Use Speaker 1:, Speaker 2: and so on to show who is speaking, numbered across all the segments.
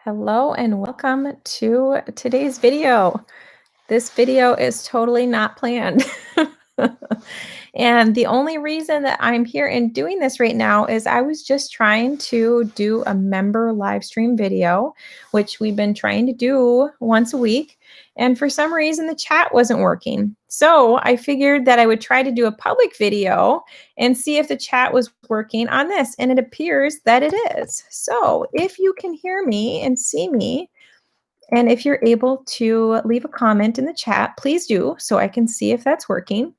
Speaker 1: Hello and welcome to today's video. This video is totally not planned. And the only reason that I'm here and doing this right now is I was just trying to do a member live stream video, which we've been trying to do once a week. And for some reason, the chat wasn't working. So I figured that I would try to do a public video and see if the chat was working on this. And it appears that it is. So if you can hear me and see me, and if you're able to leave a comment in the chat, please do so I can see if that's working.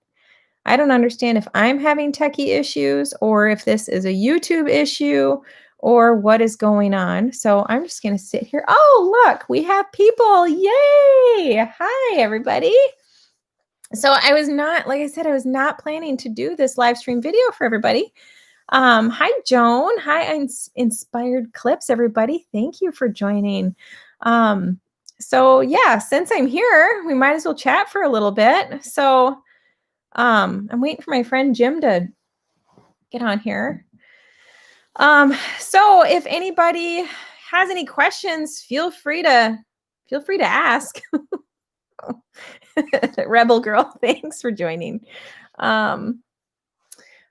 Speaker 1: I don't understand if I'm having techie issues or if this is a YouTube issue or what is going on. So I'm just going to sit here. Oh, look, we have people. Yay. Hi, everybody. So I was not, like I said, I was not planning to do this live stream video for everybody. Hi, Joan. Hi, Inspired Clips, everybody. Thank you for joining. So yeah, since I'm here, we might as well chat for a little bit. So I'm waiting for my friend Jim to get on here. So if anybody has any questions, feel free to ask. Rebel Girl, thanks for joining.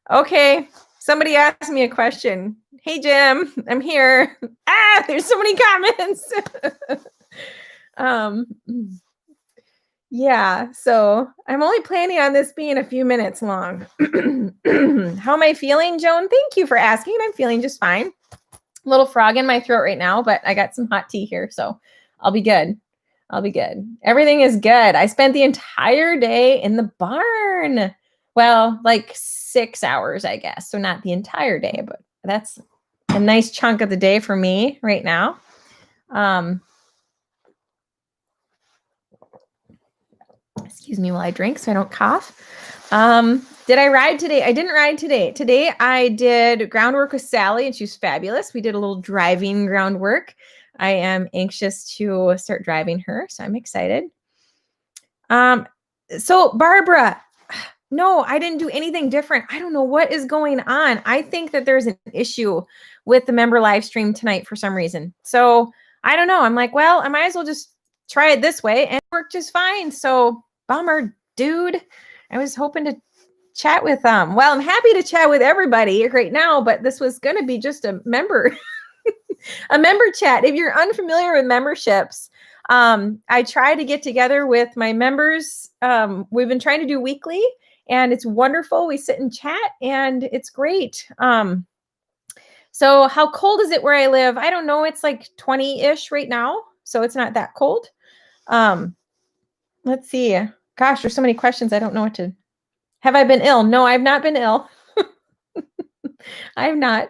Speaker 1: Okay, somebody asked me a question. Hey Jim, I'm here. There's so many comments. Yeah, so I'm only planning on this being a few minutes long. How am I feeling, Joan? Thank you for asking. I'm feeling just fine. A little frog in my throat right now, but I got some hot tea here, so I'll be good. I'll be good. Everything is good. I spent the entire day in the barn. Well, like 6 hours, I guess. So not the entire day, but that's a nice chunk of the day for me right now. Excuse me while I drink so I don't cough. Did I ride today? I didn't ride today. Today I did groundwork with Sally and she was fabulous. We did a little driving groundwork. I am anxious to start driving her, so I'm excited. So Barbara, no, I didn't do anything different. I don't know what is going on. I think that there's an issue with the member live stream tonight for some reason. So I don't know. I'm like, well, I might as well just try it this way and it worked just fine. So bummer, dude. I was hoping to chat with them. Well, I'm happy to chat with everybody right now, but this was going to be just a member, a member chat. If you're unfamiliar with memberships, I try to get together with my members. We've been trying to do weekly and it's wonderful. We sit and chat and it's great. So how cold is it where I live? I don't know. It's like 20-ish right now. So it's not that cold. Let's see. Gosh, there's so many questions. I don't know what to. Have I been ill? No, I've not been ill. I have not.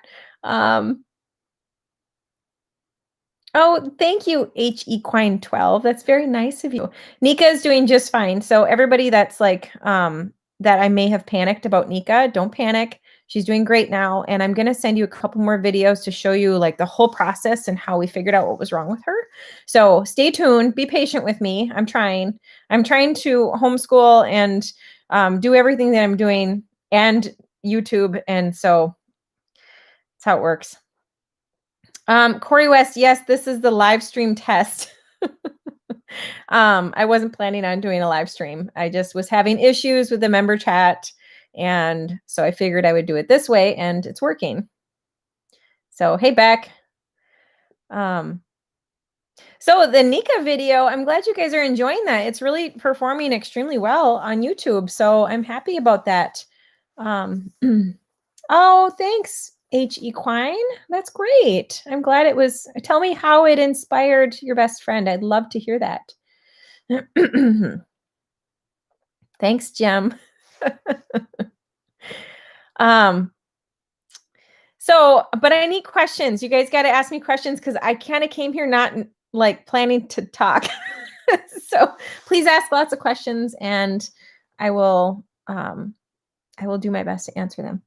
Speaker 1: Oh, thank you, Equine 12. That's very nice of you. Nika is doing just fine. So everybody that's like, that I may have panicked about Nika, don't panic. She's doing great now. And I'm going to send you a couple more videos to show you like the whole process and how we figured out what was wrong with her. So stay tuned. Be patient with me. I'm trying to homeschool and do everything that I'm doing and YouTube. And so that's how it works. Corey West, yes, this is the live stream test. I wasn't planning on doing a live stream. I just was having issues with the member chat. And so I figured I would do it this way and it's working. So, hey, Beck. So the Nika video, I'm glad you guys are enjoying that. It's really performing extremely well on YouTube. So I'm happy about that. Oh, thanks, Equine. That's great. I'm glad it was. Tell me how it inspired your best friend. I'd love to hear that. Thanks, Jim. So, but I need questions. You guys got to ask me questions because I kind of came here not like planning to talk. So please ask lots of questions and I will do my best to answer them.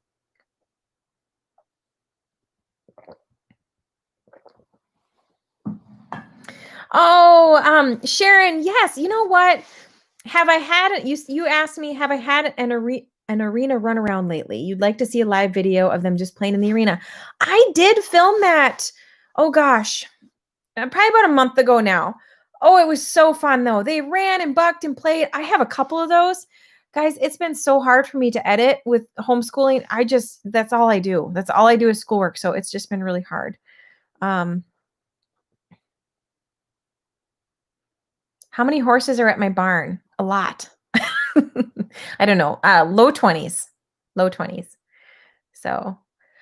Speaker 1: Oh, Sharon, yes. You know what? Have I had you asked me, have I had an arena run around lately? You'd like to see a live video of them just playing in the arena. I did film that. Oh gosh. probably about a month ago now. Oh, it was so fun though. They ran and bucked and played. I have a couple of those. Guys, it's been so hard for me to edit with homeschooling. That's all I do. That's all I do is schoolwork. So it's just been really hard. How many horses are at my barn? A lot. I don't know. Low 20s. Low 20s. So,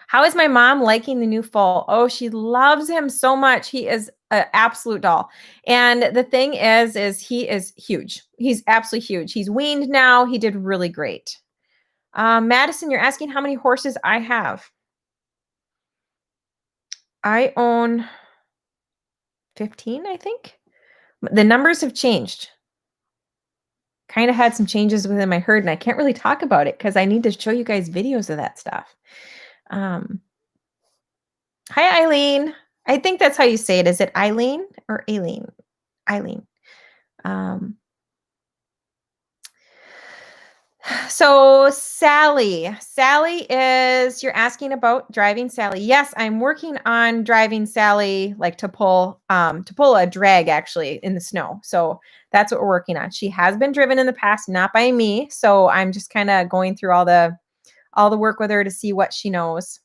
Speaker 1: how is my mom liking the new foal? Oh, she loves him so much. He is an absolute doll. And the thing is he is huge. He's absolutely huge. He's weaned now. He did really great. Madison, you're asking how many horses I have. I own 15, I think. The numbers have changed. Kind of had some changes within my herd, and I can't really talk about it because I need to show you guys videos of that stuff. Hi, Eileen. I think that's how you say it. Is it Eileen or Aileen? Eileen. So Sally is, you're asking about driving Sally. Yes, I'm working on driving Sally, like to pull a drag actually in the snow. So that's what we're working on. She has been driven in the past, not by me. So I'm just kind of going through all the work with her to see what she knows.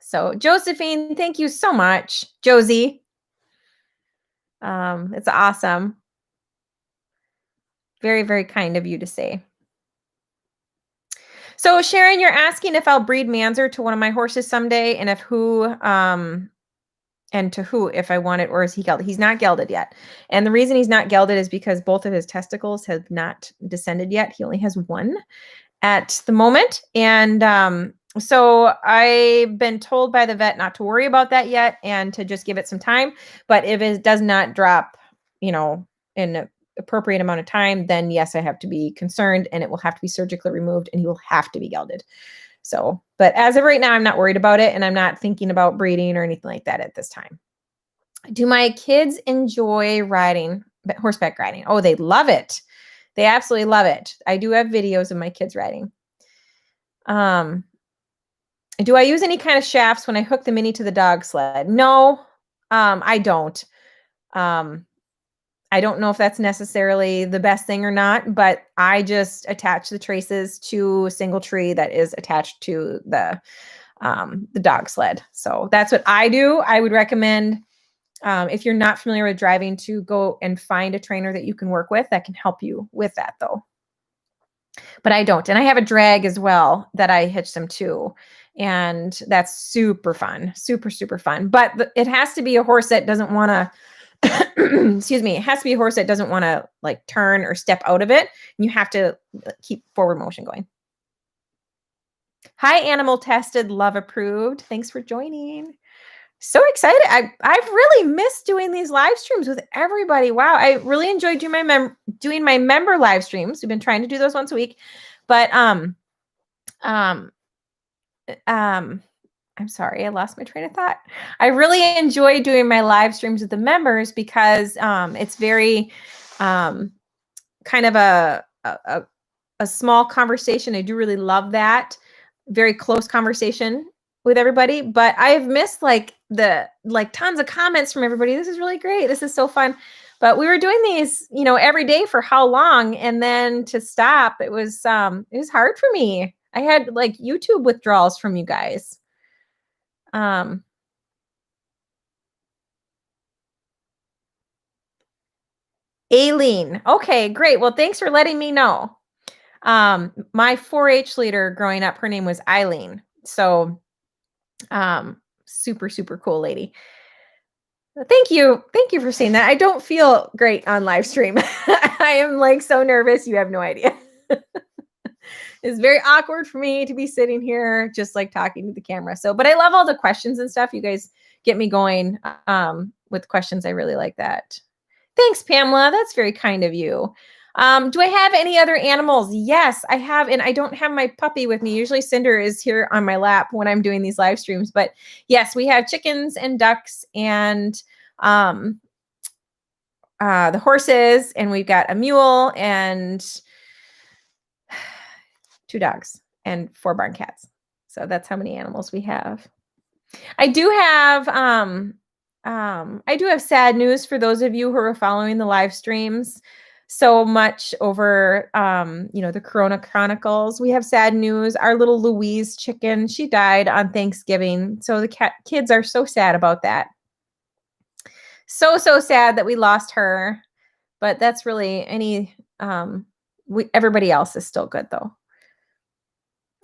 Speaker 1: So Josephine, thank you so much. Josie. It's awesome. Very, very kind of you to say. So Sharon, you're asking if I'll breed Manzer to one of my horses someday, and if who, and to who, if I want it, or is he gelded? He's not gelded yet. And the reason he's not gelded is because both of his testicles have not descended yet. He only has one at the moment. And so I've been told by the vet not to worry about that yet and to just give it some time. But if it does not drop, in an appropriate amount of time, then yes, I have to be concerned, and it will have to be surgically removed, and he will have to be gelded. So, but as of right now, I'm not worried about it, and I'm not thinking about breeding or anything like that at this time. Do my kids enjoy riding, horseback riding? Oh, they love it. They absolutely love it. I do have videos of my kids riding. Do I use any kind of shafts when I hook the mini to the dog sled? No, I don't. I don't know if that's necessarily the best thing or not, but I just attach the traces to a single tree that is attached to the dog sled. So that's what I do. I would recommend, if you're not familiar with driving, to go and find a trainer that you can work with that can help you with that though. But I don't. And I have a drag as well that I hitch them to. And that's super fun, super, super fun. But it has to be a horse that doesn't want to, excuse me, it has to be a horse that doesn't want to like turn or step out of it. You have to keep forward motion going. Hi, animal tested, love approved. Thanks for joining. So excited. I've really missed doing these live streams with everybody. Wow. I really enjoyed doing my member live streams. We've been trying to do those once a week, but I'm sorry, I lost my train of thought. I really enjoy doing my live streams with the members because it's very kind of a small conversation. I do really love that. Very close conversation with everybody, but I've missed like tons of comments from everybody. This is really great. This is so fun. But we were doing these, every day for how long, and then to stop, it was hard for me. I had like YouTube withdrawals from you guys. Aileen. Okay, great. Well, thanks for letting me know. My 4-H leader growing up, her name was Eileen. So, super, super cool lady. Thank you. Thank you for saying that. I don't feel great on live stream. I am like so nervous. You have no idea. It's very awkward for me to be sitting here just like talking to the camera. So, but I love all the questions and stuff. You guys get me going with questions. I really like that. Thanks, Pamela. That's very kind of you. Do I have any other animals? Yes, I have. And I don't have my puppy with me. Usually Cinder is here on my lap when I'm doing these live streams. But yes, we have chickens and ducks and the horses. And we've got a mule and 2 dogs and 4 barn cats. So that's how many animals we have. I do have I do have sad news for those of you who are following the live streams so much over, the Corona Chronicles. We have sad news. Our little Louise chicken, she died on Thanksgiving. So the kids are so sad about that. So, so sad that we lost her. But that's really everybody else is still good though.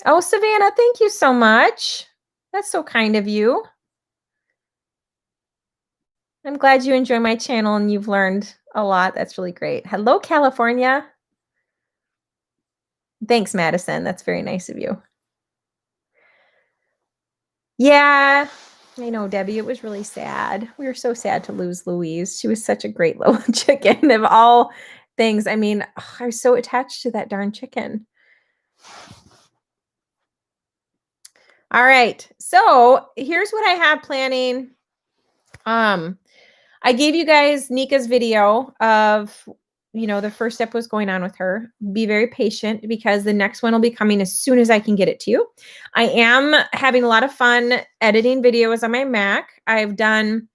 Speaker 1: Oh, Savannah, thank you so much. That's so kind of you. I'm glad you enjoy my channel and you've learned a lot. That's really great. Hello, California. Thanks, Madison. That's very nice of you. Yeah, I know, Debbie. It was really sad. We were so sad to lose Louise. She was such a great little chicken of all things. I mean, I was so attached to that darn chicken. All right. So here's what I have planning. I gave you guys Nika's video of, the first step was going on with her. Be very patient because the next one will be coming as soon as I can get it to you. I am having a lot of fun editing videos on my Mac. I've done,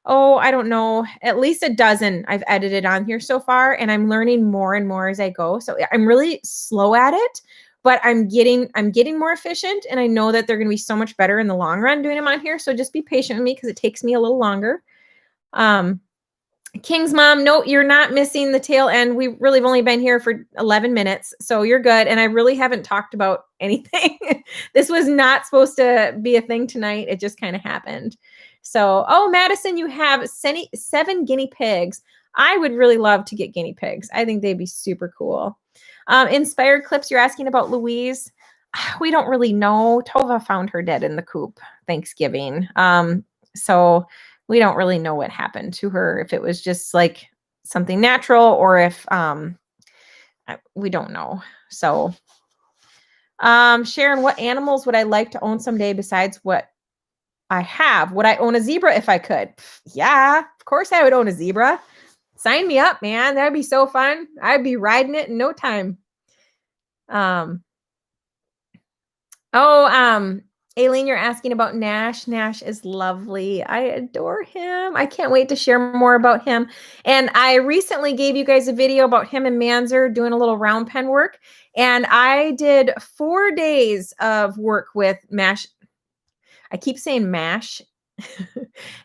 Speaker 1: I don't know, at least a dozen I've edited on here so far, and I'm learning more and more as I go. So I'm really slow at it, but I'm getting more efficient, and I know that they're going to be so much better in the long run doing them on here. So just be patient with me because it takes me a little longer. King's mom, no, you're not missing the tail end. We really have only been here for 11 minutes, so you're good. And I really haven't talked about anything. This was not supposed to be a thing tonight. It just kind of happened. So, Madison, you have 7 guinea pigs. I would really love to get guinea pigs. I think they'd be super cool. Inspired clips, you're asking about Louise. We don't really know. Tova found her dead in the coop Thanksgiving. So we don't really know what happened to her, if it was just like something natural or if we don't know. So Sharon, what animals would I like to own someday besides what I have? Would I own a zebra if I could? Yeah, of course I would own a zebra. Sign me up, man. That'd be so fun. I'd be riding it in no time. Aileen, you're asking about Nash. Nash is lovely. I adore him. I can't wait to share more about him. And I recently gave you guys a video about him and Manzer doing a little round pen work. And I did 4 days of work with Mash. I keep saying Mash,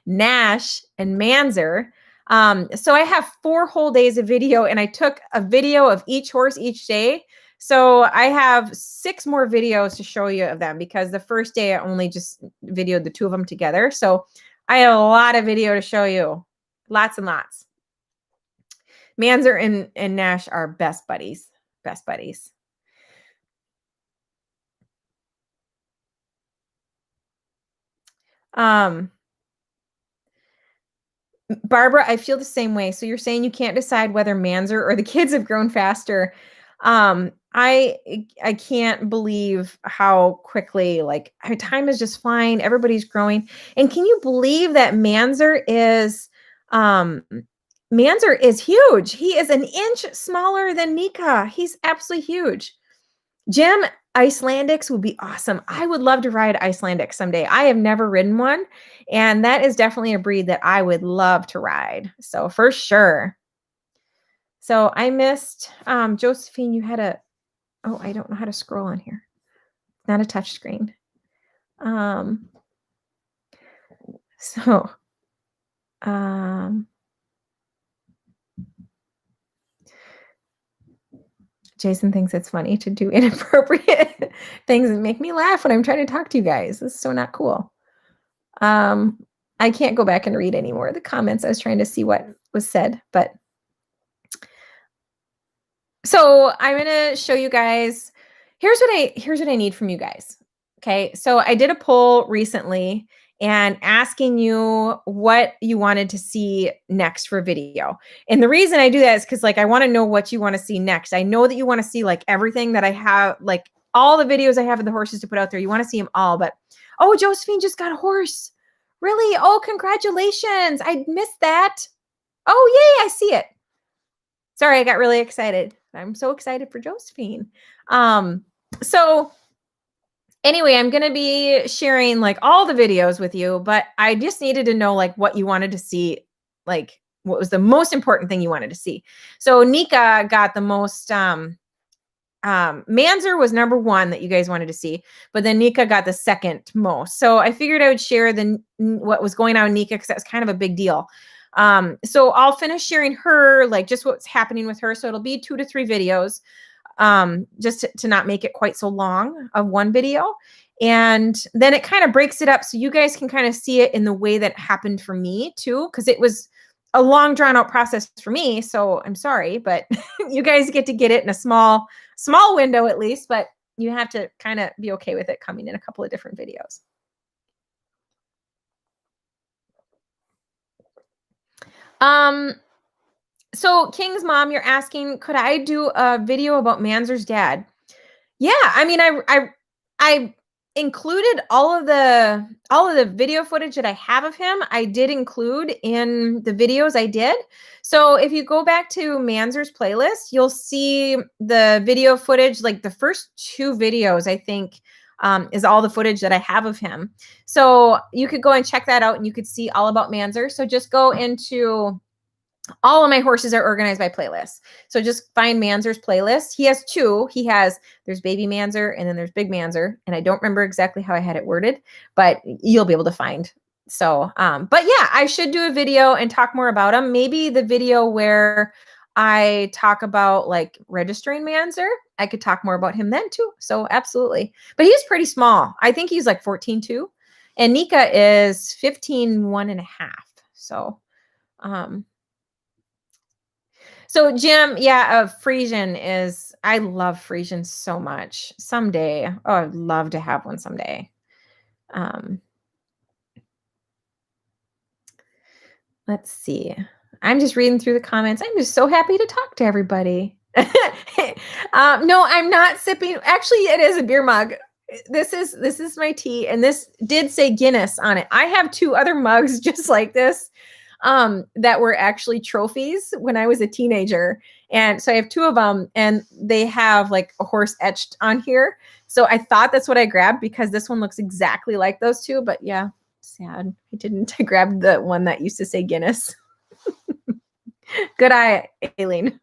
Speaker 1: Nash and Manzer. So I have 4 whole days of video, and I took a video of each horse each day. So I have 6 more videos to show you of them because the first day I only just videoed the 2 of them together. So I have a lot of video to show you. Lots and lots. Manzer and Nash are best buddies. Best buddies. Barbara, I feel the same way. So you're saying you can't decide whether Manzer or the kids have grown faster. I can't believe how quickly, time is just flying. Everybody's growing. And can you believe that Manzer is huge. He is an inch smaller than Nika. He's absolutely huge. Jim, Icelandics would be awesome. I would love to ride Icelandics someday. I have never ridden one, and that is definitely a breed that I would love to ride. So for sure. So I missed Josephine. You had I don't know how to scroll on here. Not a touch screen. Jason thinks it's funny to do inappropriate things and make me laugh when I'm trying to talk to you guys. This is so not cool. I can't go back and read any more of the comments. I was trying to see what was said, but so I'm going to show you guys. Here's what I need from you guys. Okay. So I did a poll recently and asking you what you wanted to see next for video. And the reason I do that is because I want to know what you want to see next. I know that you want to see everything that I have, all the videos I have of the horses to put out there. You want to see them all, but Josephine just got a horse. Really? Oh, congratulations. I missed that. Oh, yay. I see it. Sorry, I got really excited. I'm so excited for Josephine. So Anyway, I'm going to be sharing like all the videos with you, but I just needed to know like what you wanted to see, like what was the most important thing you wanted to see. So Nika got the most, Manzer was number one that you guys wanted to see, but then Nika got the second most. So I figured I would share what was going on with Nika because that's kind of a big deal. So I'll finish sharing her, like just what's happening with her. So it'll be 2 to 3 videos, just to not make it quite so long of one video. And then it kind of breaks it up so you guys can kind of see it in the way that it happened for me too, because it was a long drawn out process for me. So I'm sorry, but you guys get to get it in a small window at least, but you have to kind of be okay with it coming in a couple of different videos. So King's mom, you're asking, could I do a video about Manzer's dad? Yeah, I mean, I included all of the video footage that I have of him. I did include in the videos I did. So if you go back to Manzer's playlist, you'll see the video footage. Like the first 2 videos, I think, is all the footage that I have of him. So you could go and check that out, and you could see all about Manzer. So just go into all of my horses are organized by playlist. So just find Manzer's playlist. He has 2. There's baby Manzer and then there's big Manzer. And I don't remember exactly how I had it worded, but you'll be able to find. So, but yeah, I should do a video and talk more about him. Maybe the video where I talk about like registering Manzer, I could talk more about him then too. So absolutely. But he's pretty small. I think he's like 14.2 and Nika is 15.1.5. So Jim, yeah, Frisian is, I love Frisian so much. Someday, oh, I'd love to have one someday. Let's see. I'm just reading through the comments. I'm just so happy to talk to everybody. No, I'm not sipping. Actually, it is a beer mug. This is my tea, and this did say Guinness on it. I have 2 other mugs just like this. That were actually trophies when I was a teenager. And so I have 2 of them and they have like a horse etched on here. So I thought that's what I grabbed because this one looks exactly like those 2, but yeah, sad. I didn't. I grabbed the one that used to say Guinness. Good eye, Aileen.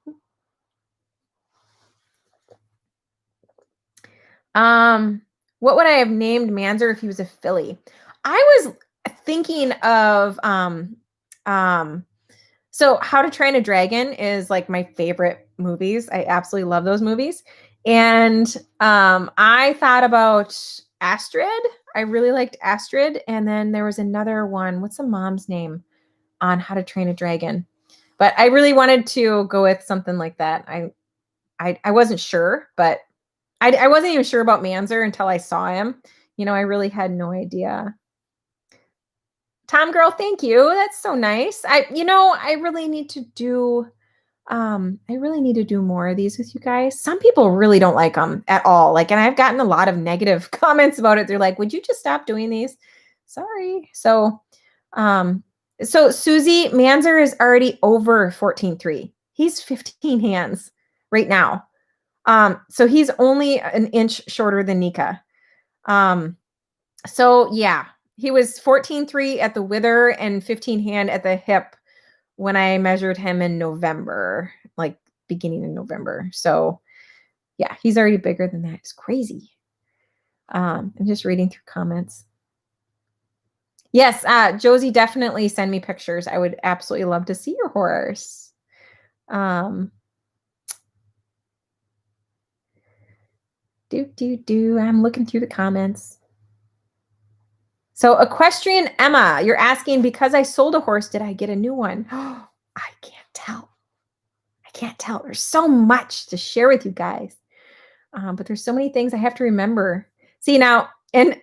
Speaker 1: What would I have named Manzer if he was a filly? I was thinking of, so How to Train a Dragon is like my favorite movies. I absolutely love those movies. And I thought about Astrid. I really liked Astrid. And then there was another one. What's the mom's name on How to Train a Dragon? But I really wanted to go with something like that. I wasn't sure, but I wasn't even sure about Manzer until I saw him. You know, I really had no idea. Tom girl, thank you. That's so nice. I really need to do more of these with you guys. Some people really don't like them at all. Like, and I've gotten a lot of negative comments about it. They're like, would you just stop doing these? Sorry. So Susie, Manzer is already over 14.3. He's 15 hands right now. So he's only an inch shorter than Nika. So yeah, he was 14.3 at the wither and 15 hand at the hip when I measured him in November, like beginning in November. So yeah, he's already bigger than that. It's crazy. I'm just reading through comments. Yes, Josie, definitely send me pictures. I would absolutely love to see your horse. I'm looking through the comments. So Equestrian Emma, you're asking, because I sold a horse, did I get a new one? I can't tell. I can't tell. There's so much to share with you guys. But there's so many things I have to remember. See now, and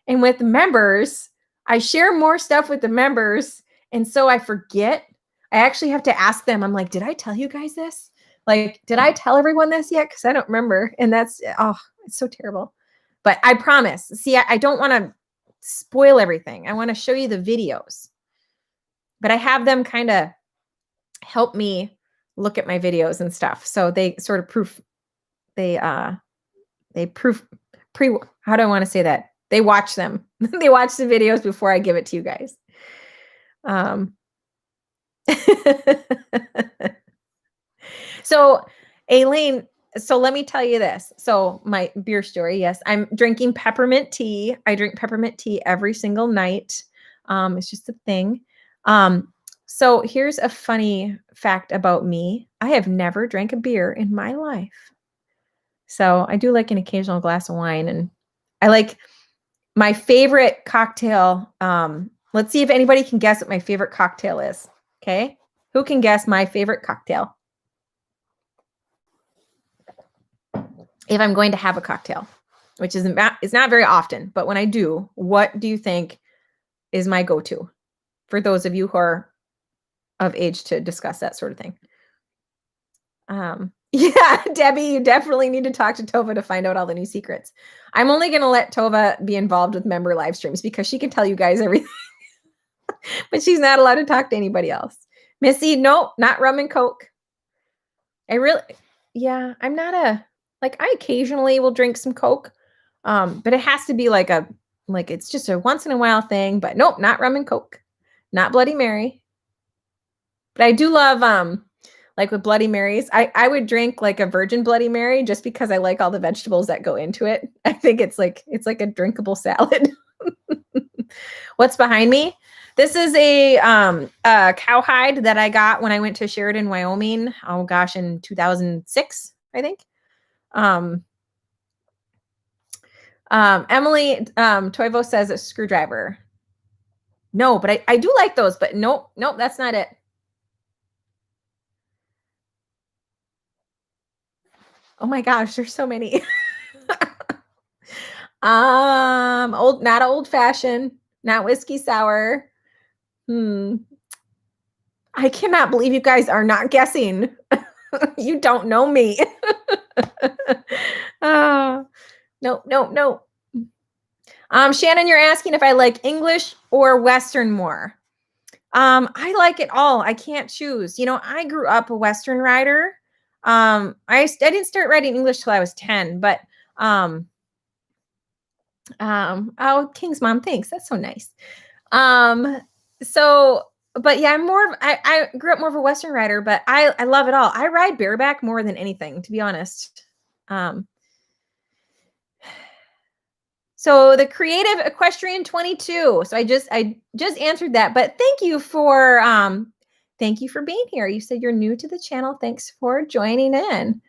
Speaker 1: with members, I share more stuff with the members. And so I forget. I actually have to ask them. I'm like, did I tell you guys this? Like, did I tell everyone this yet? Because I don't remember. And that's, it's so terrible. But I promise. See, I don't want to spoil everything. I want to show you the videos. But I have them kind of help me look at my videos and stuff. So they sort of How do I want to say that? They watch them. They watch the videos before I give it to you guys. So, Aileen, so let me tell you this. So, my beer story, yes, I'm drinking peppermint tea. I drink peppermint tea every single night. It's just a thing. So here's a funny fact about me. I have never drank a beer in my life. So I do like an occasional glass of wine, and I like my favorite cocktail. Let's see if anybody can guess what my favorite cocktail is. Okay. Who can guess my favorite cocktail? If I'm going to have a cocktail, which is not very often, but when I do, what do you think is my go-to for those of you who are of age to discuss that sort of thing? Yeah, Debbie, you definitely need to talk to Tova to find out all the new secrets. I'm only going to let Tova be involved with member live streams because she can tell you guys everything, but she's not allowed to talk to anybody else. Missy, nope, not rum and Coke. Yeah, I'm not I occasionally will drink some Coke, but it has to be it's just a once in a while thing, but nope, not rum and Coke, not Bloody Mary. But I do love, with Bloody Marys, I would drink like a virgin Bloody Mary just because I like all the vegetables that go into it. I think it's like a drinkable salad. What's behind me? This is a cowhide that I got when I went to Sheridan, Wyoming. Oh gosh, in 2006, I think. Emily Toivo says a screwdriver. No, but I do like those, but nope, that's not it. Oh my gosh, there's so many. Not old fashioned, not whiskey sour. I cannot believe you guys are not guessing. You don't know me. No. Shannon, you're asking if I like English or Western more. I like it all. I can't choose. I grew up a Western rider. I didn't start writing English till I was 10, but oh, King's mom, thanks. That's so nice. But yeah, I grew up more of a Western rider, but I love it all. I ride bareback more than anything, to be honest. So the creative equestrian 22. So I just answered that, but thank you for being here. You said you're new to the channel. Thanks for joining in.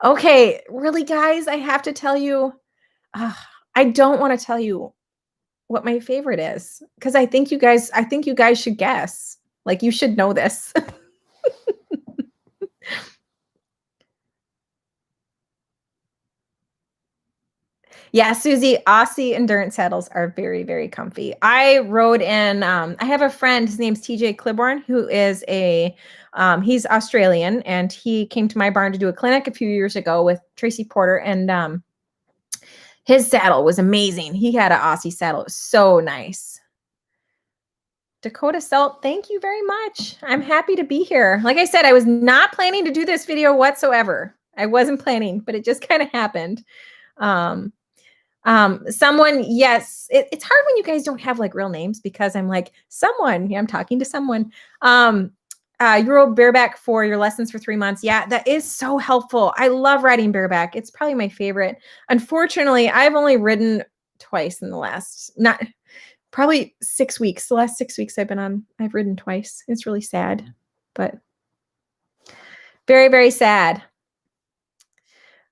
Speaker 1: Okay, really guys, I have to tell you, I don't want to tell you what my favorite is because I think you guys should guess. Like you should know this. Yeah, Susie, Aussie endurance saddles are very, very comfy. I rode in, I have a friend, his name's TJ Cliborn, who is he's Australian, and he came to my barn to do a clinic a few years ago with Tracy Porter, and his saddle was amazing. He had an Aussie saddle. It was so nice. Dakota Salt, thank you very much. I'm happy to be here. Like I said, I was not planning to do this video whatsoever. I wasn't planning, but it just kind of happened. Someone, yes, it's hard when you guys don't have like real names because I'm like someone. Yeah, I'm talking to someone. You rode bareback for your lessons for 3 months. Yeah, that is so helpful. I love riding bareback. It's probably my favorite. Unfortunately, I've only ridden twice in the last, probably 6 weeks. The last 6 weeks I've ridden twice. It's really sad, but very, very sad.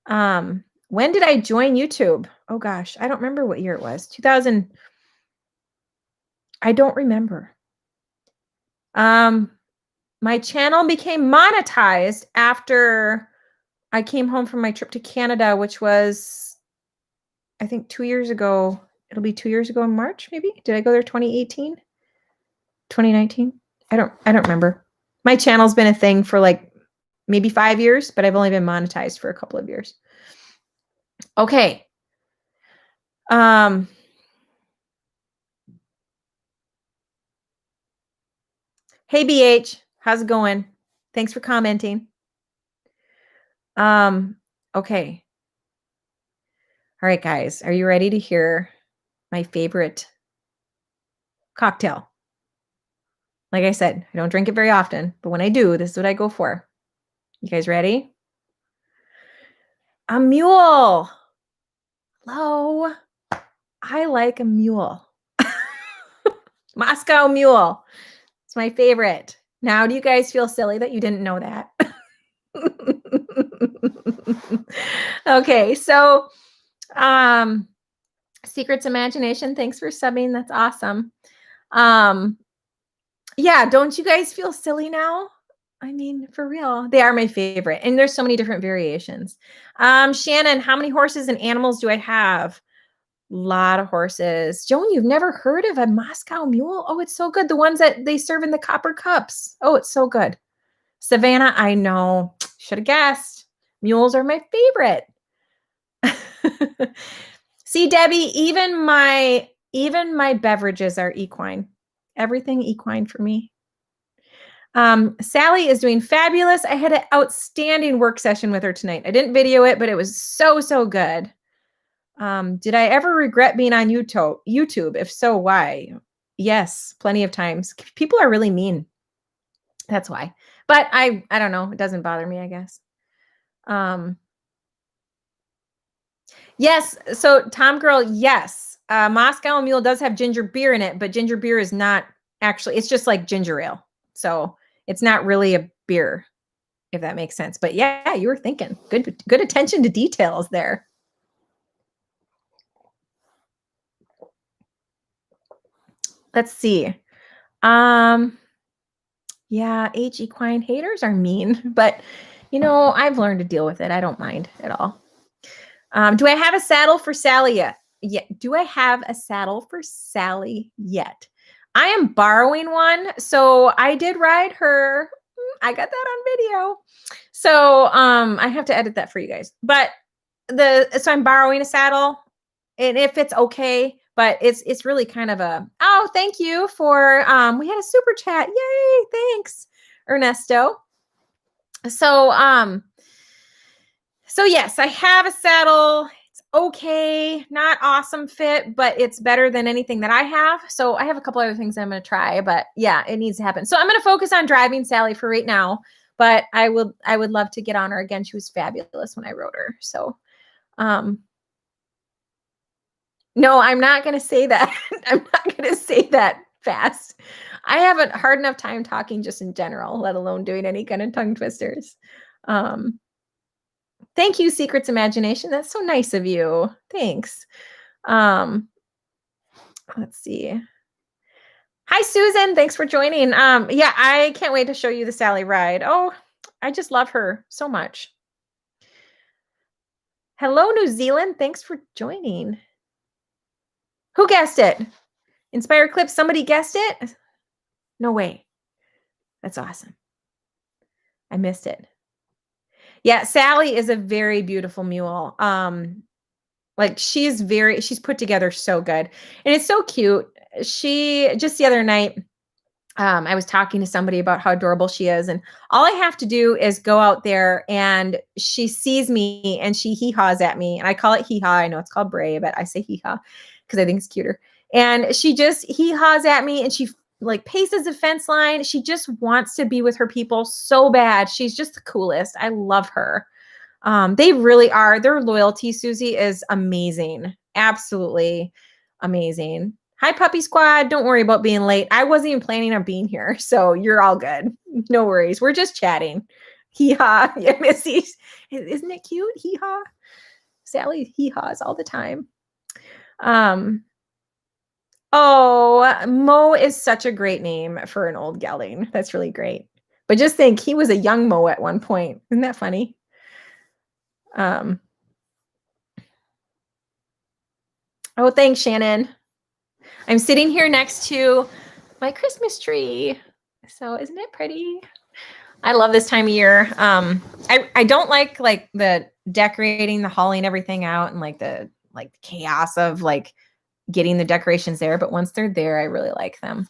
Speaker 1: When did I join YouTube? Oh gosh, I don't remember what year it was. 2000. I don't remember. My channel became monetized after I came home from my trip to Canada, which was, I think 2 years ago. It'll be 2 years ago in March, maybe. Did I go there 2018? 2019? I don't remember. My channel's been a thing for like maybe 5 years, but I've only been monetized for a couple of years. Okay. Hey BH, how's it going? Thanks for commenting. Okay. All right, guys, are you ready to hear my favorite cocktail? Like I said, I don't drink it very often, but when I do, this is what I go for. You guys ready? A mule. Hello. I like a mule. Moscow Mule. It's my favorite. Now, do you guys feel silly that you didn't know that? Okay, so Secrets Imagination, thanks for subbing. That's awesome. Yeah, don't you guys feel silly now? I mean, for real, they are my favorite. And there's so many different variations. Shannon, how many horses and animals do I have? Lot of horses. Joan, you've never heard of a Moscow Mule? Oh, it's so good. The ones that they serve in the copper cups. Oh, it's so good. Savannah, I know. Should have guessed. Mules are my favorite. See, Debbie, even my beverages are equine. Everything equine for me. Sally is doing fabulous. I had an outstanding work session with her tonight. I didn't video it, but it was so, so good. Did I ever regret being on YouTube? If so, why? Yes, plenty of times. People are really mean. That's why. But I don't know. It doesn't bother me, I guess. Yes. So Tom Girl, yes. Moscow Mule does have ginger beer in it, but ginger beer is not actually, it's just like ginger ale. So it's not really a beer, if that makes sense. But yeah, you were thinking. Good attention to details there. Let's see. Yeah, equine haters are mean, but you know, I've learned to deal with it. I don't mind at all. Do I have a saddle for Sally yet? Yeah. Do I have a saddle for Sally yet? I am borrowing one. So I did ride her. I got that on video. So I have to edit that for you guys. But so I'm borrowing a saddle. And if it's okay, but it's really kind of a, oh, thank you for we had a super chat. Yay, thanks, Ernesto. So yes, I have a saddle. It's okay, not awesome fit, but it's better than anything that I have. So I have a couple other things I'm going to try, but yeah, it needs to happen. So I'm going to focus on driving Sally for right now, but I would love to get on her again. She was fabulous when I rode her. So no, I'm not going to say that. I'm not going to say that fast. I have a hard enough time talking just in general, let alone doing any kind of tongue twisters. Thank you, Secrets Imagination. That's so nice of you. Thanks. Let's see. Hi, Susan. Thanks for joining. Yeah, I can't wait to show you the Sally ride. Oh, I just love her so much. Hello, New Zealand. Thanks for joining. Who guessed it? Inspired Clips. Somebody guessed it? No way. That's awesome. I missed it. Yeah, Sally is a very beautiful mule. Like she's put together so good. And it's so cute. She just the other night, I was talking to somebody about how adorable she is. And all I have to do is go out there and she sees me and she hee-haws at me. And I call it hee-haw. I know it's called bray, but I say hee-haw because I think it's cuter. And she just hee-haws at me and she like paces the fence line. She just wants to be with her people so bad. She's just the coolest. I love her. They really are. Their loyalty, Susie, is amazing. Absolutely amazing. Hi, Puppy Squad. Don't worry about being late. I wasn't even planning on being here, so you're all good. No worries. We're just chatting. Hee-haw. Yeah, Missy. Isn't it cute? Hee-haw. Sally hee-haws all the time. Oh, Mo is such a great name for an old gelding. That's really great. But just think, he was a young Mo at one point. Isn't that funny? Oh, thanks, Shannon. I'm sitting here next to my Christmas tree. So isn't it pretty? I love this time of year. I don't like the decorating, the hauling everything out and the chaos of getting the decorations there. But once they're there, I really like them.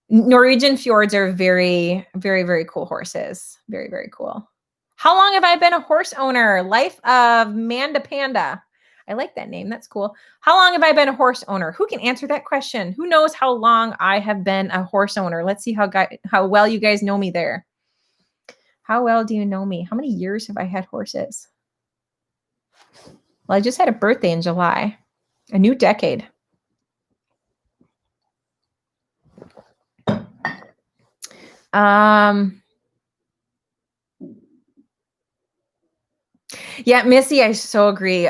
Speaker 1: Norwegian fjords are very, very, very cool horses. Very, very cool. How long have I been a horse owner? Life of Manda Panda. I like that name. That's cool. How long have I been a horse owner? Who can answer that question? Who knows how long I have been a horse owner? Let's see how well you guys know me there. How well do you know me? How many years have I had horses? Well, I just had a birthday in July. A new decade. Yeah, Missy, I so agree.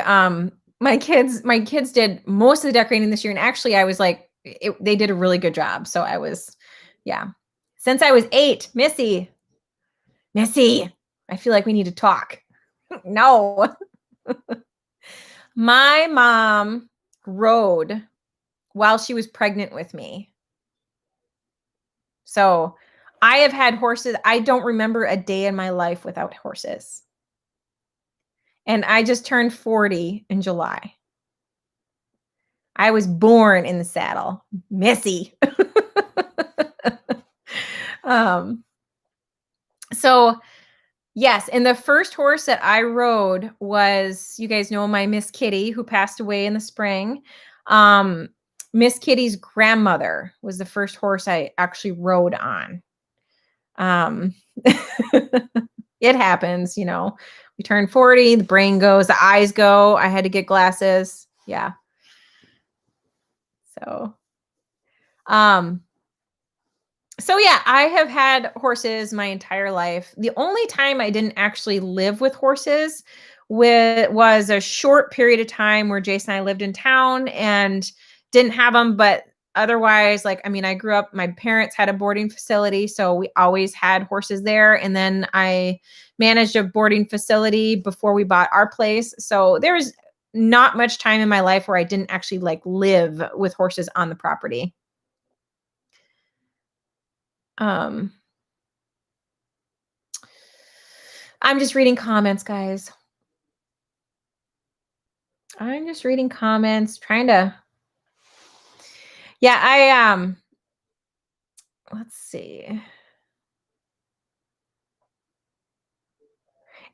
Speaker 1: My kids did most of the decorating this year, and actually, I was like, they did a really good job. So I was, yeah. Since I was 8, Missy, I feel like we need to talk. No, my mom rode while she was pregnant with me. So I have had horses. I don't remember a day in my life without horses. And I just turned 40 in July. I was born in the saddle. Missy. um, so yes, and the first horse that I rode was, you guys know my Miss Kitty, who passed away in the spring. Miss Kitty's grandmother was the first horse I actually rode on. It happens, you know. We turn 40, the brain goes, the eyes go. I had to get glasses. Yeah. So, so yeah, I have had horses my entire life. The only time I didn't actually live with horses was a short period of time where Jason and I lived in town and didn't have them. But otherwise, like, I mean, I grew up, my parents had a boarding facility, so we always had horses there. And then I managed a boarding facility before we bought our place. So there's not much time in my life where I didn't actually like live with horses on the property. Um, I'm just reading comments, guys. I'm just reading comments, trying to. Yeah, let's see.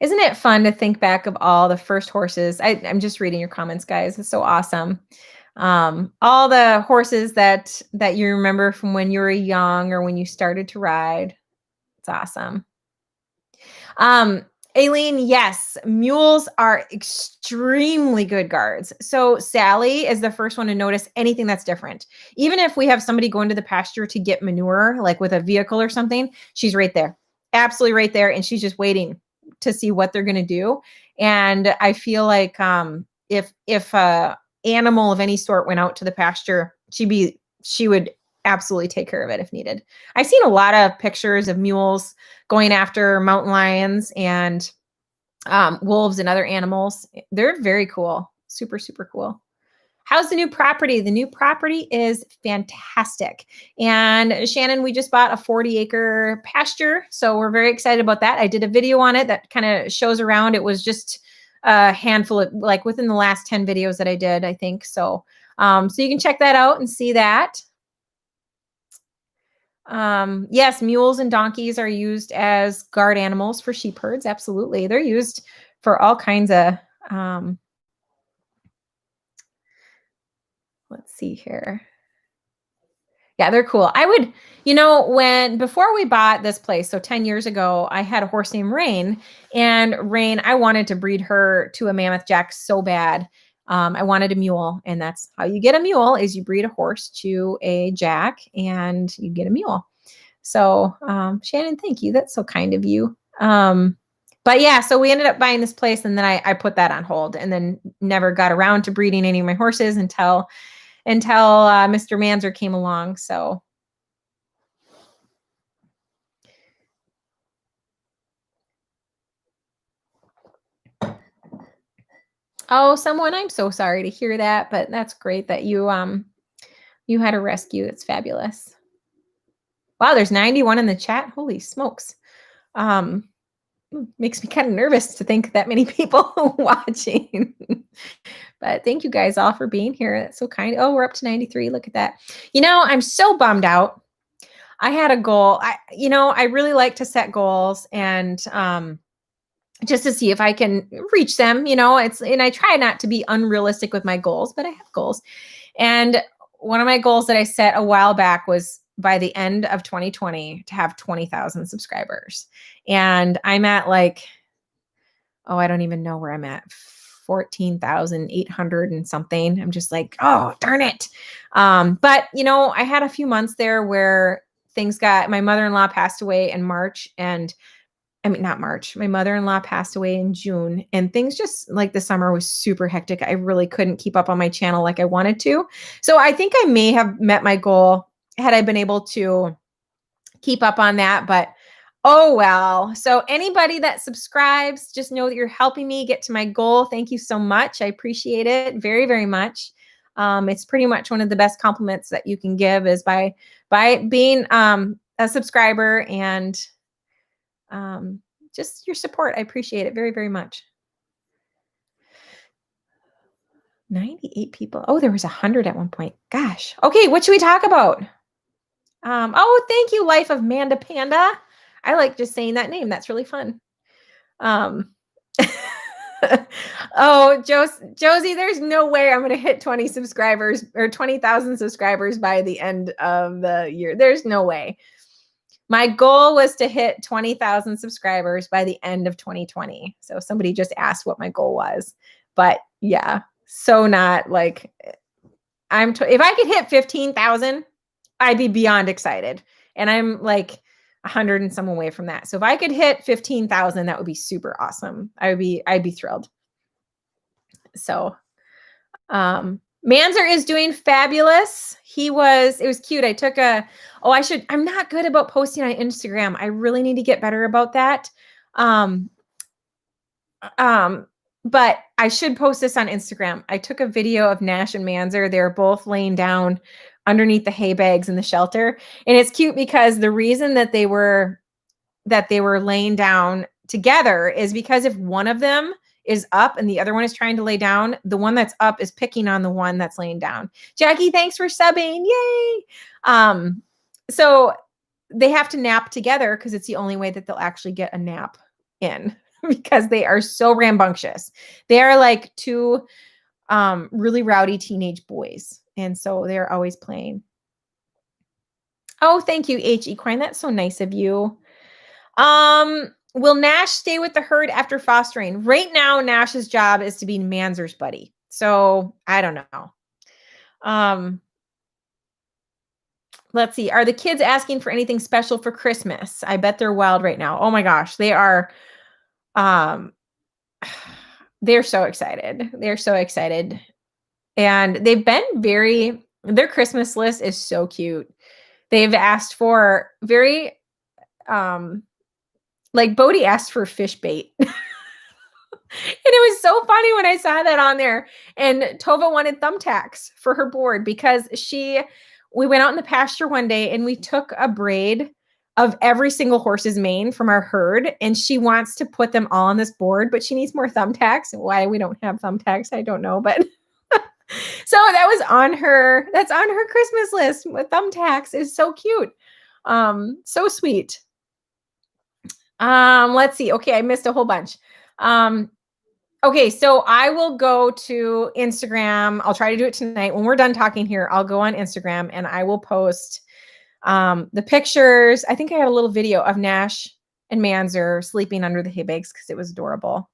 Speaker 1: Isn't it fun to think back of all the first horses? I'm just reading your comments, guys. It's so awesome. All the horses that you remember from when you were young or when you started to ride. It's awesome. Aileen, yes, mules are extremely good guards. So Sally is the first one to notice anything that's different. Even if we have somebody going to the pasture to get manure, like with a vehicle or something, she's right there, absolutely right there, and she's just waiting to see what they're going to do. And I feel like if a animal of any sort went out to the pasture, she would absolutely take care of it if needed. I've seen a lot of pictures of mules going after mountain lions and wolves and other animals. They're very cool. Super, super cool. How's the new property? The new property is fantastic. And Shannon, we just bought a 40-acre pasture. So we're very excited about that. I did a video on it that kind of shows around. It was just a handful of, like, within the last 10 videos that I did, I think. So, so you can check that out and see that. Yes, mules and donkeys are used as guard animals for sheep herds. Absolutely. They're used for all kinds of, let's see here. Yeah, they're cool. I would, before we bought this place, so 10 years ago, I had a horse named Rain, and Rain, I wanted to breed her to a Mammoth Jack so bad. I wanted a mule, and that's how you get a mule, is you breed a horse to a Jack and you get a mule. So, Shannon, thank you. That's so kind of you. But yeah, so we ended up buying this place, and then I put that on hold, and then never got around to breeding any of my horses until Mr. Manzer came along. So. Oh, someone, I'm so sorry to hear that, but that's great that you had a rescue. It's fabulous. Wow, there's 91 in the chat. Holy smokes. Makes me kind of nervous to think that many people watching. But thank you guys all for being here. That's so kind. Oh, we're up to 93. Look at that. I'm so bummed out. I had a goal. I really like to set goals, and just to see if I can reach them, you know. And I try not to be unrealistic with my goals, but I have goals. And one of my goals that I set a while back was by the end of 2020 to have 20,000 subscribers. And I'm at like, oh, I don't even know where I'm at. 14,800 and something. I'm just like, oh, darn it. But you know, I had a few months there where my mother-in-law passed away in March, and I mean, not March. My mother-in-law passed away in June, and things just like the summer was super hectic. I really couldn't keep up on my channel like I wanted to. So I think I may have met my goal had I been able to keep up on that, but oh well. So anybody that subscribes, just know that you're helping me get to my goal. Thank you so much. I appreciate it very, very much. It's pretty much one of the best compliments that you can give is by being a subscriber and just your support. I appreciate it very, very much. 98 people. Oh, there was 100 at one point. Gosh. Okay, what should we talk about? Oh, thank you, Life of Manda Panda. I like just saying that name. That's really fun. Um, oh, Josie, there's no way I'm going to hit 20 subscribers or 20,000 subscribers by the end of the year. There's no way. My goal was to hit 20,000 subscribers by the end of 2020. So somebody just asked what my goal was. But yeah, so not like if I could hit 15,000, I'd be beyond excited. And I'm like 100 and some away from that. So if I could hit 15,000, that would be super awesome. I'd be thrilled. So, Manzer is doing fabulous. It was cute. I'm not good about posting on Instagram. I really need to get better about that. But I should post this on Instagram. I took a video of Nash and Manzer. They're both laying down underneath the hay bags in the shelter. And it's cute because the reason that they were laying down together is because if one of them is up and the other one is trying to lay down, the one that's up is picking on the one that's laying down. Jackie, thanks for subbing. Yay. So they have to nap together because it's the only way that they'll actually get a nap in because they are so rambunctious. They are like two really rowdy teenage boys. And so they're always playing. Oh, thank you, H. Equine. That's so nice of you. Will Nash stay with the herd after fostering? Right now, Nash's job is to be Manzer's buddy. So I don't know. Let's see. Are the kids asking for anything special for Christmas? I bet they're wild right now. Oh my gosh. They are, they're so excited. They're so excited. And they've been their Christmas list is so cute. They've asked for like Bodhi asked for fish bait. And it was so funny when I saw that on there. And Tova wanted thumbtacks for her board because we went out in the pasture one day and we took a braid of every single horse's mane from our herd. And she wants to put them all on this board, but she needs more thumbtacks. Why we don't have thumbtacks, I don't know. But so that's on her Christmas list with thumbtacks. Is so cute. So sweet. Let's see. Okay, I missed a whole bunch. Okay, so I will go to Instagram. I'll try to do it tonight. When we're done talking here, I'll go on Instagram and I will post the pictures. I think I had a little video of Nash and Manzer sleeping under the hay bags because it was adorable.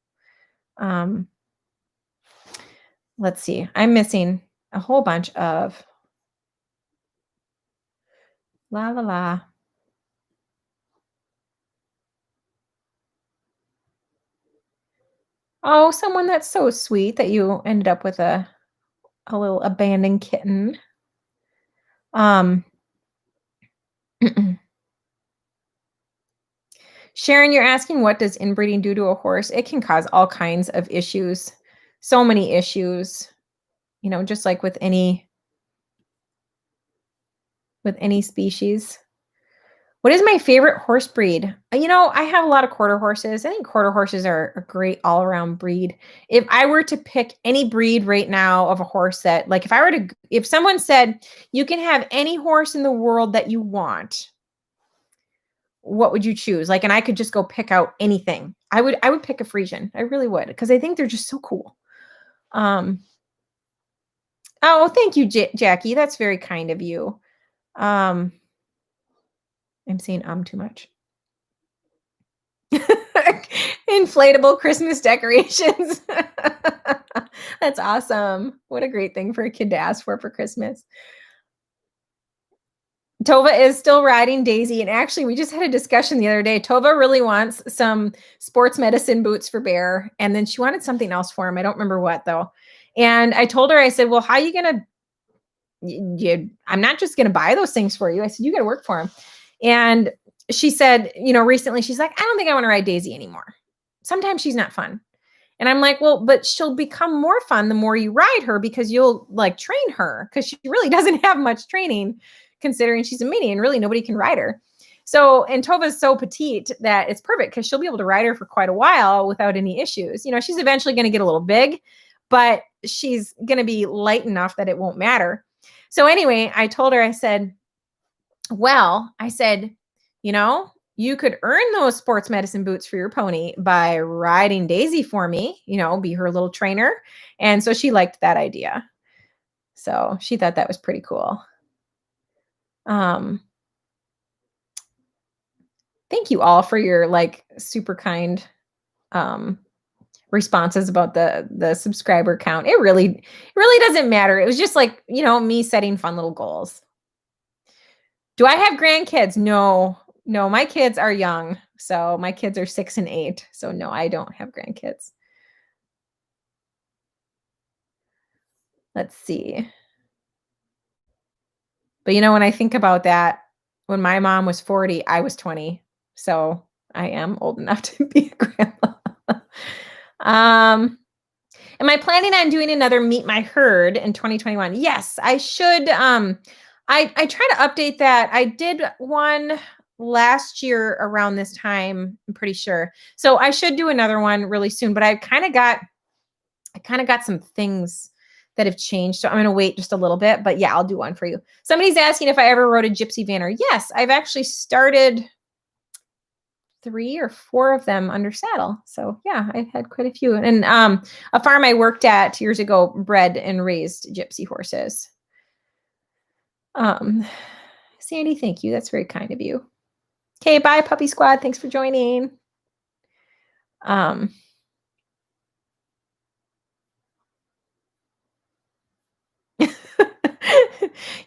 Speaker 1: Let's see. I'm missing a whole bunch of la la la. Oh, someone that's so sweet that you ended up with a little abandoned kitten. Sharon, you're asking what does inbreeding do to a horse? It can cause all kinds of issues. So many issues. You know, just like with any species. What is my favorite horse breed? You know, I have a lot of quarter horses. I think quarter horses are a great all-around breed. If I were to pick any breed right now of a horse that, like, if someone said, you can have any horse in the world that you want, what would you choose? Like, and I could just go pick out anything. I would pick a Frisian. I really would, because I think they're just so cool. Um, oh, thank you, Jackie. That's very kind of you. Um, I'm saying too much. Inflatable Christmas decorations. That's awesome. What a great thing for a kid to ask for Christmas. Tova is still riding Daisy. And actually, we just had a discussion the other day. Tova really wants some sports medicine boots for Bear. And then she wanted something else for him. I don't remember what, though. And I told her, I said, well, how are you going to, I'm not just going to buy those things for you. I said, you got to work for him. And she said, recently, she's like, I don't think I want to ride Daisy anymore. Sometimes she's not fun. And I'm like, well, but she'll become more fun the more you ride her, because you'll like train her, because she really doesn't have much training considering she's a mini and really nobody can ride her. So, and Tova's so petite that it's perfect, because she'll be able to ride her for quite a while without any issues. She's eventually going to get a little big, but she's going to be light enough that it won't matter. So anyway, I told her, I said, you could earn those sports medicine boots for your pony by riding Daisy for me, be her little trainer. And so she liked that idea. So she thought that was pretty cool. Thank you all for your like super kind responses about the subscriber count. It really doesn't matter. It was just like, me setting fun little goals. Do I have grandkids? No, my kids are young. So my kids are 6 and 8. So no, I don't have grandkids. Let's see. But when I think about that, when my mom was 40, I was 20. So I am old enough to be a grandma. Am I planning on doing another Meet My Herd in 2021? Yes, I should. I try to update that. I did one last year around this time, I'm pretty sure. So I should do another one really soon, but I kind of got some things that have changed. So I'm going to wait just a little bit, but yeah, I'll do one for you. Somebody's asking if I ever rode a gypsy vanner. Yes, I've actually started 3 or 4 of them under saddle. So yeah, I've had quite a few. And a farm I worked at years ago bred and raised gypsy horses. Sandy, thank you. That's very kind of you. Okay, bye, Puppy Squad. Thanks for joining.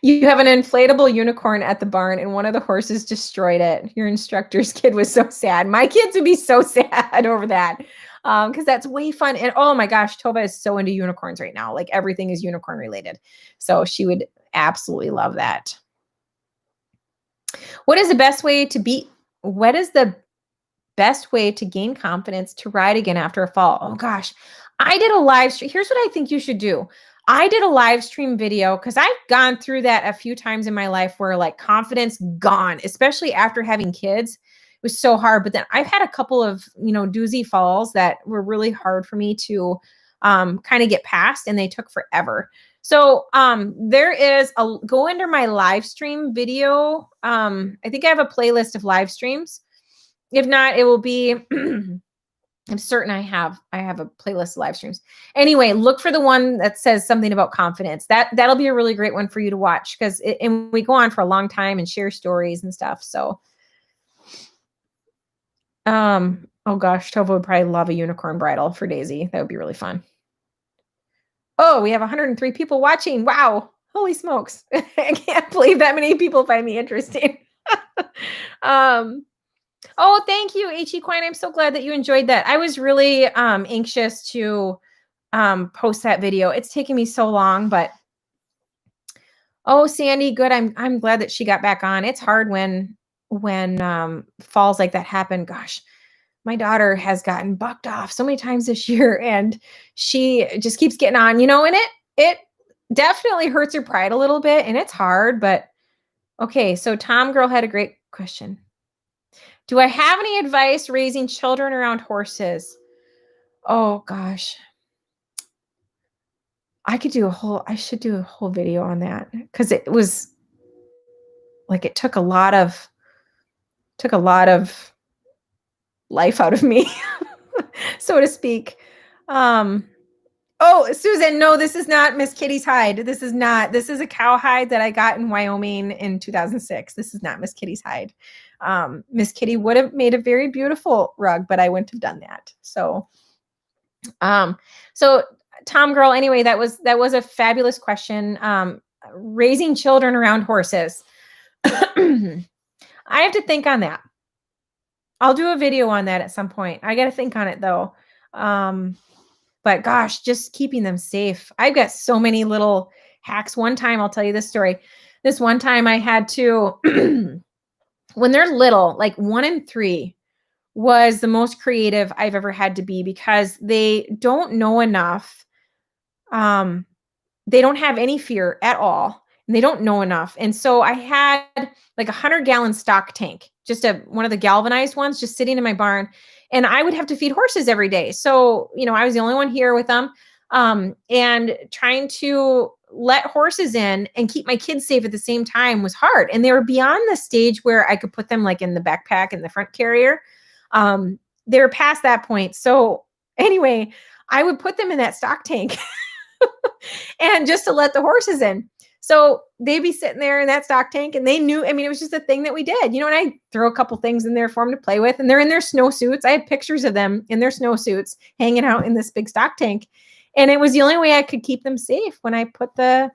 Speaker 1: You have an inflatable unicorn at the barn and one of the horses destroyed it. Your instructor's kid was so sad. My kids would be so sad over that, because that's way fun. And oh my gosh, Tova is so into unicorns right now. Like everything is unicorn related. So she would absolutely love that. What is the best way to gain confidence to ride again after a fall? Oh gosh, I did a live stream. Here's what I think you should do. I did a live stream video because I've gone through that a few times in my life where like confidence gone, especially after having kids. It was so hard. But then I've had a couple of, doozy falls that were really hard for me to kind of get past, and they took forever. So there is go under my live stream video. I think I have a playlist of live streams. If not, it will be I'm certain I have a playlist of live streams. Anyway, look for the one that says something about confidence. That'll be a really great one for you to watch, because and we go on for a long time and share stories and stuff. So oh gosh, Tova would probably love a unicorn bridle for Daisy. That would be really fun. Oh, we have 103 people watching. Wow. Holy smokes. I can't believe that many people find me interesting. Oh, thank you, H.E. Quine. I'm so glad that you enjoyed that. I was really anxious to post that video. It's taken me so long, but oh, Sandy, good. I'm glad that she got back on. It's hard when falls like that happen. Gosh, my daughter has gotten bucked off so many times this year, and she just keeps getting on, and it definitely hurts her pride a little bit, and it's hard, but okay. So Tom Girl had a great question. Do I have any advice raising children around horses? Oh gosh. I should do a whole video on that, because it was like, it took a lot of took a lot of life out of me, so to speak. Oh, Susan, no, this is not Miss Kitty's hide. This is a cow hide that I got in Wyoming in 2006. This is not Miss Kitty's hide. Miss Kitty would have made a very beautiful rug, but I wouldn't have done that. So Tom Girl, anyway, that was a fabulous question. Raising children around horses. I have to think on that. I'll do a video on that at some point. I got to think on it though. But gosh, just keeping them safe. I've got so many little hacks. One time, I'll tell you this story. This one time I had to, when they're little, like 1 and 3 was the most creative I've ever had to be because they don't know enough. They don't have any fear at all. And they don't know enough. And so I had like a 100-gallon stock tank, just one of the galvanized ones, just sitting in my barn. And I would have to feed horses every day. So, I was the only one here with them. And trying to let horses in and keep my kids safe at the same time was hard. And they were beyond the stage where I could put them like in the backpack and the front carrier. They were past that point. So anyway, I would put them in that stock tank and just to let the horses in. So they'd be sitting there in that stock tank and they knew, it was just a thing that we did, and I throw a couple things in there for them to play with, and they're in their snowsuits. I have pictures of them in their snowsuits hanging out in this big stock tank. And it was the only way I could keep them safe when I put the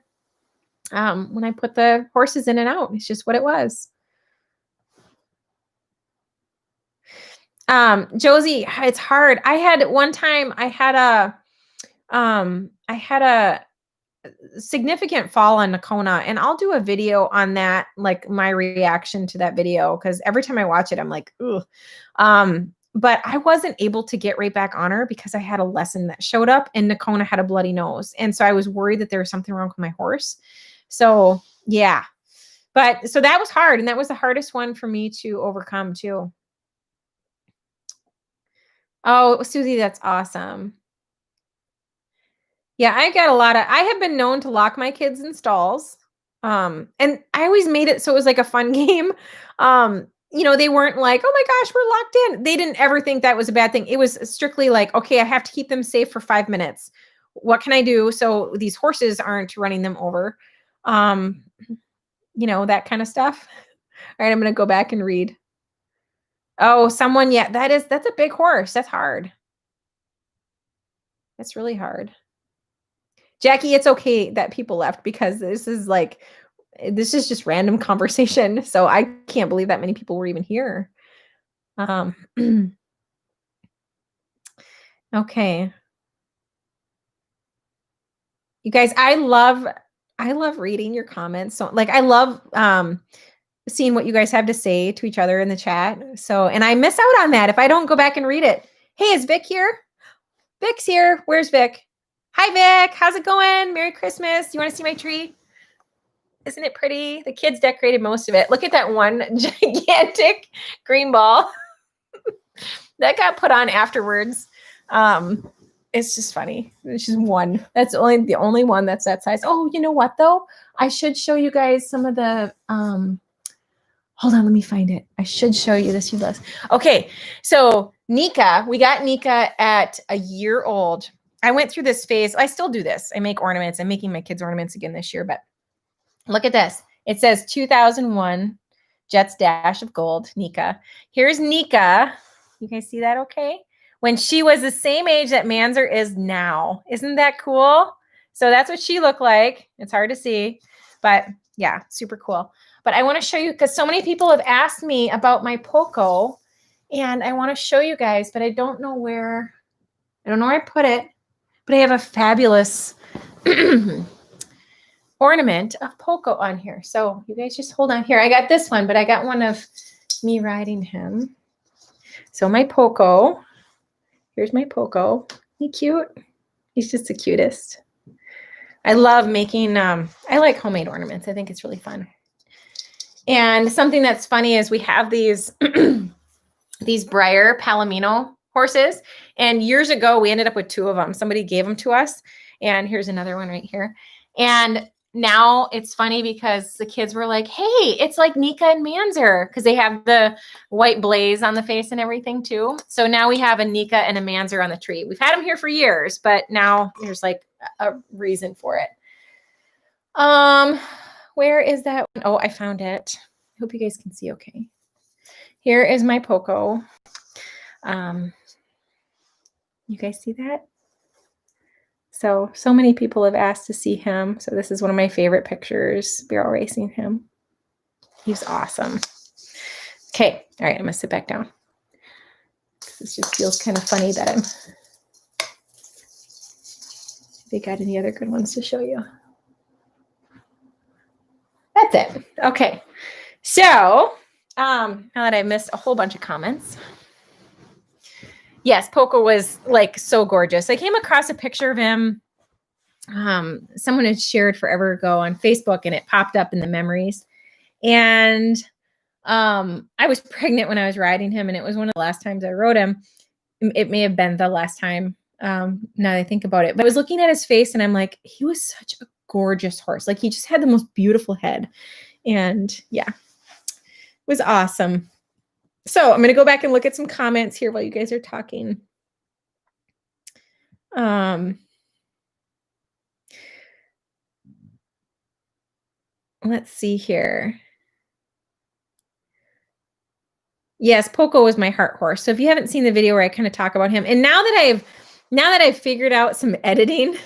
Speaker 1: horses in and out. It's just what it was. Josie, it's hard. I had a significant fall on Nakona, and I'll do a video on that, like my reaction to that video, because every time I watch it, I'm like, ugh. But I wasn't able to get right back on her because I had a lesson that showed up and Nakona had a bloody nose. And so I was worried that there was something wrong with my horse. So yeah, so that was hard. And that was the hardest one for me to overcome too. Oh, Susie, that's awesome. Yeah, I have been known to lock my kids in stalls. And I always made it so it was like a fun game. They weren't like, oh my gosh, we're locked in. They didn't ever think that was a bad thing. It was strictly like, okay, I have to keep them safe for 5 minutes. What can I do so these horses aren't running them over? That kind of stuff. All right, I'm going to go back and read. Oh, yeah, that's a big horse. That's hard. That's really hard. Jackie, it's okay that people left because this is just random conversation. So I can't believe that many people were even here. Okay. You guys, I love reading your comments. So I love seeing what you guys have to say to each other in the chat. So, and I miss out on that if I don't go back and read it. Hey, is Vic here? Vic's here. Where's Vic? Hi, Vic. How's it going? Merry Christmas. You want to see my tree? Isn't it pretty? The kids decorated most of it. Look at that one gigantic green ball that got put on afterwards. It's just funny. It's just one. That's the only one that's that size. Oh, you know what though? I should show you guys some of the, hold on, let me find it. I should show you this. Okay. So Nika, we got Nika at a year old. I went through this phase. I still do this. I make ornaments. I'm making my kids ornaments again this year, but look at this. It says 2001 Jets Dash of Gold, Nika. Here's Nika. You guys see that okay? When she was the same age that Manzer is now. Isn't that cool? So that's what she looked like. It's hard to see, but yeah, super cool. But I want to show you because so many people have asked me about my Poco, and I want to show you guys, but I don't know where I put it. But I have a fabulous ornament of Poco on here. So you guys just hold on here. I got this one, but I got one of me riding him. So my Poco, here's my Poco. Isn't he cute? He's just the cutest. I love making, I like homemade ornaments. I think it's really fun. And something that's funny is we have these, these Breyer Palomino horses. And years ago, we ended up with 2 of them. Somebody gave them to us. And here's another one right here. And now it's funny because the kids were like, hey, it's like Nika and Manzer, because they have the white blaze on the face and everything too. So now we have a Nika and a Manzer on the tree. We've had them here for years, but now there's like a reason for it. Where is that one? Oh, I found it. I hope you guys can see okay. Here is my Poco. You guys see that? So many people have asked to see him. So this is one of my favorite pictures, barrel racing him. He's awesome. Okay. All right. I'm going to sit back down. This just feels kind of funny that I'm. They got any other good ones to show you? That's it. Okay. So now that I missed a whole bunch of comments. Yes, Poco was like so gorgeous. I came across a picture of him. Someone had shared forever ago on Facebook, and it popped up in the memories. And I was pregnant when I was riding him, and it was one of the last times I rode him. It may have been the last time, now that I think about it. But I was looking at his face, and I'm like, he was such a gorgeous horse. Like, he just had the most beautiful head. And yeah, it was awesome. So I'm going to go back and look at some comments here while you guys are talking. Let's see here. Yes, Poco was my heart horse. So if you haven't seen the video where I kind of talk about him, and now that I've figured out some editing.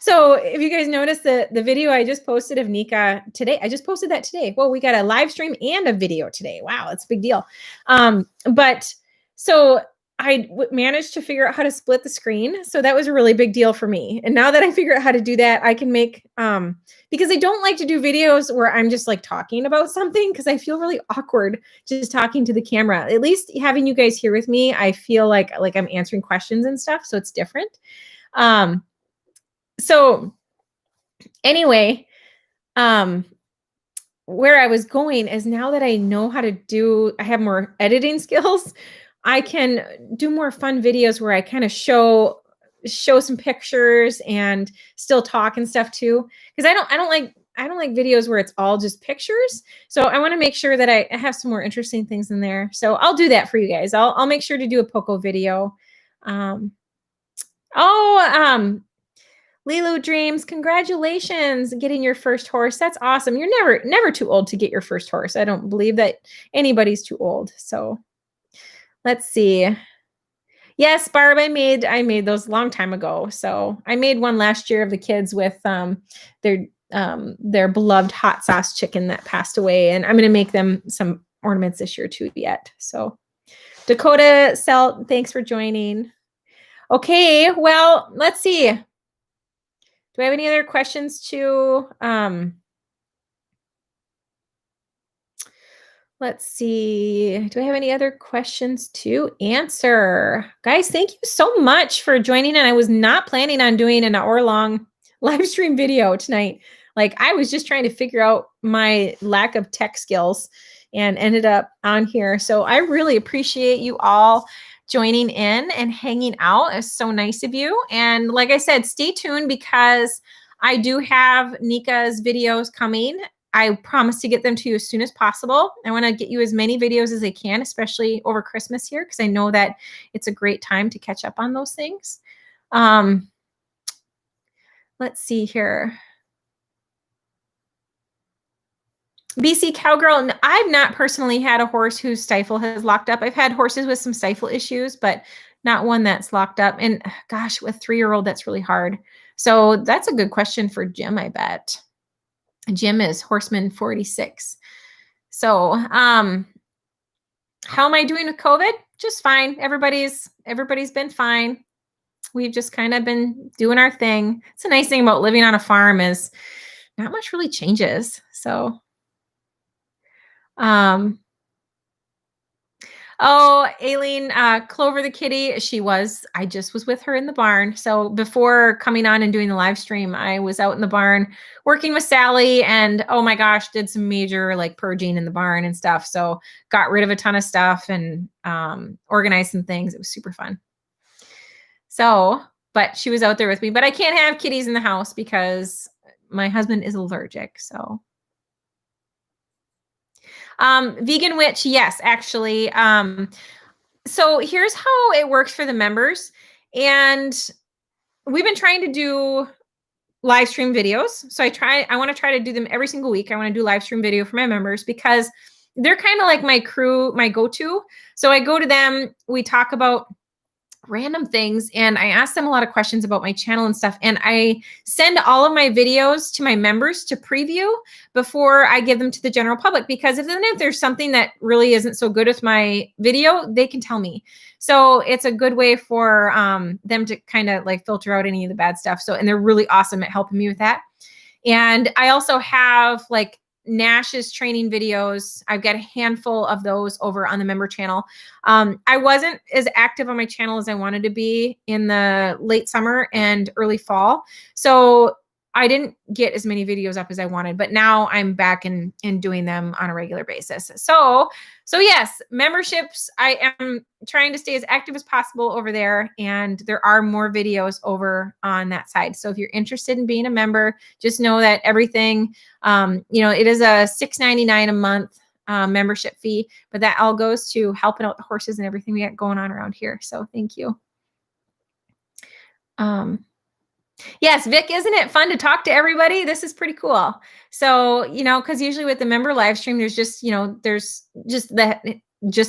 Speaker 1: So if you guys noticed the video I just posted of Nika today, I just posted that today. Well, we got a live stream and a video today. Wow, it's a big deal. But so I managed to figure out how to split the screen. So that was a really big deal for me. And now that I figure out how to do that, I can make, because I don't like to do videos where I'm just like talking about something, because I feel really awkward just talking to the camera. At least having you guys here with me, I feel like I'm answering questions and stuff. So it's different. So anyway, where I was going is, now that I know how to I have more editing skills, I can do more fun videos where I kind of show some pictures and still talk and stuff too. Because I don't like videos where it's all just pictures. So I want to make sure that I have some more interesting things in there. So I'll do that for you guys. I'll make sure to do a Poco video. Lilu Dreams, congratulations getting your first horse. That's awesome. You're never too old to get your first horse. I don't believe that anybody's too old. So let's see. Yes, Barb, I made those a long time ago. So I made one last year of the kids with their beloved hot sauce chicken that passed away. And I'm going to make them some ornaments this year too yet. So Dakota Selt, thanks for joining. Okay, well, let's see. Do I have any other questions to, let's see. Do I have any other questions to answer? Guys, thank you so much for joining in. I was not planning on doing an hour-long live stream video tonight. Like, I was just trying to figure out my lack of tech skills and ended up on here. So I really appreciate you all joining in and hanging out. It's so nice of you. And like I said, stay tuned, because I do have Nika's videos coming. I promise to get them to you as soon as possible. I want to get you as many videos as I can, especially over Christmas here, because I know that it's a great time to catch up on those things. Let's see here. BC Cowgirl, I've not personally had a horse whose stifle has locked up. I've had horses with some stifle issues, but not one that's locked up. And gosh, with a 3-year-old, that's really hard. So that's a good question for Jim, I bet. Jim is Horseman 46. So how am I doing with COVID? Just fine. Everybody's been fine. We've just kind of been doing our thing. It's a nice thing about living on a farm is not much really changes. So oh, Aileen, Clover the kitty, I just was with her in the barn. So before coming on and doing the live stream, I was out in the barn working with Sally, and oh my gosh, did some major like purging in the barn and stuff. So got rid of a ton of stuff and organized some things. It was super fun. So, but she was out there with me, but I can't have kitties in the house because my husband is allergic. So, vegan witch, yes, actually. So here's how it works for the members. And we've been trying to do live stream videos. So I want to try to do them every single week. I want to do live stream video for my members because they're kind of like my crew, my go-to. So I go to them, we talk about random things, and I ask them a lot of questions about my channel and stuff. And I send all of my videos to my members to preview before I give them to the general public, because if there's something that really isn't so good with my video, they can tell me. So it's a good way for them to kind of like filter out any of the bad stuff. So, and they're really awesome at helping me with that. And I also have like Nash's training videos. I've got a handful of those over on the member channel. I wasn't as active on my channel as I wanted to be in the late summer and early fall. So I didn't get as many videos up as I wanted, but now I'm back and doing them on a regular basis. So yes, memberships, I am trying to stay as active as possible over there. And there are more videos over on that side. So if you're interested in being a member, just know that everything, it is a $6.99 a month membership fee, but that all goes to helping out the horses and everything we got going on around here. So thank you. Yes, Vic, isn't it fun to talk to everybody? This is pretty cool. So, because usually with the member live stream, there's just, there's just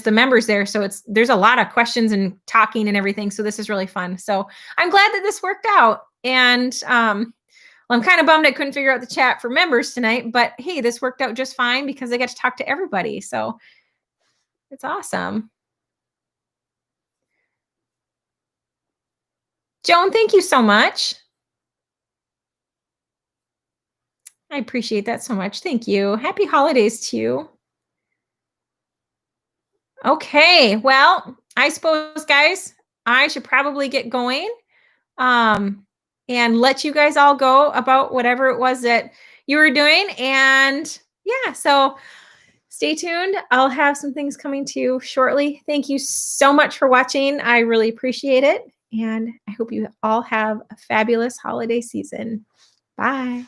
Speaker 1: the members there. So there's a lot of questions and talking and everything. So this is really fun. So I'm glad that this worked out. And well, I'm kind of bummed I couldn't figure out the chat for members tonight, but hey, this worked out just fine because I got to talk to everybody. So it's awesome. Joan, thank you so much. I appreciate that so much. Thank you. Happy holidays to you. Okay, well, I suppose, guys, I should probably get going and let you guys all go about whatever it was that you were doing. And yeah, so stay tuned. I'll have some things coming to you shortly. Thank you so much for watching. I really appreciate it. And I hope you all have a fabulous holiday season. Bye.